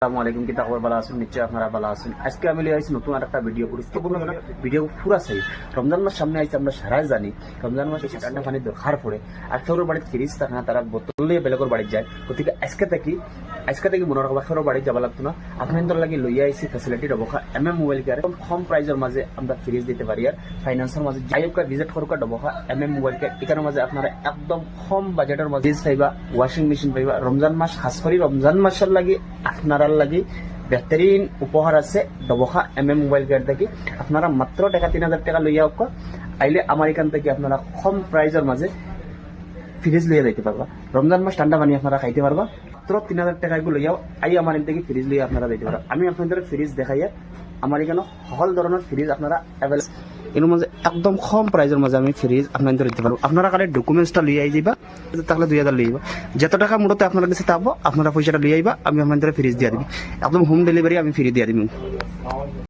আসসালামু আলাইকুম, কি খবর? ভালো আছেন? নিশ্চয়ই আপনারা ভালো আছেন। আজকে আমি লিয়ে আসছি নতুন একটা ভিডিও, গুরুত্বপূর্ণ ভিডিও পুরা চাই। রমজান মাস সামনে আসছে, আমরা সারাই জানি রমজান মাসে ঠান্ডা পানির দরকার পড়ে। আর কেউর বাড়িতে ফ্রিজ থাকে না, তারা বোতল নিয়ে বেলেগর বাড়ি যায়। গতিকে আজকে থেকে মনে রাখবা কেউর বাড়ি যাবা লাগতো না। আপনাদের লাগে লইয়া আইসি ফ্যাসিলিটি ডবখা মোবাইল কেয়ার কম প্রাইজের মাঝে আমরা ফ্রিজ দিতে পারি। আর ফাইন্যান্সের মাঝে যাই হোক ভিজিট করুক ডবখা মোবাইল কেয়ার। এখানের মাঝে আপনারা একদম কম বাজেটের মাঝে পাইবা, ওয়াশিং মেশিন পাইবা। রমজান মাস খাস করে রমজান মাসের লাগে আপনারা লাগে বেহতরিন উপহার আছে ডবখা মোবাইল কেয়ার থেকে। আপনারা মাত্র টাকা 3000 টাকা লইয়া হোক আইলে আমার এখান থেকে আপনারা কম প্রাইজের মাঝে ফ্রিজ লইয়া যাইতে পারবা। রমজান মাস ঠান্ডা পানি আপনারা খাইতে পারবা। মাত্র 3000 টাকা লইয়াও আই আমার এখান থেকে ফ্রিজ লইয়া আপনারা যাইতে পারবা। আমি আপনাদের ফ্রিজ দেখাইয়া আমার এখানে সকল ধরনের ফ্রিজ আপনারা অ্যাভেলেবল এর মাঝে একদম কম প্রাইজের মাঝে আমি ফ্রিজ আপনাদের দিতে পারবো। আপনারা কালে ডকুমেন্টসটা লিয়ে যাইবা, তাহলে 2000 লিয়ে যত টাকা মূলত আপনার কাছে থাকবো আপনারা পয়সাটা লিয়ে আইবা, আমি আপনাদের ফ্রিজ দিয়ে দিবি। একদম হোম ডেলিভারি আমি ফ্রি দিয়ে দিবি।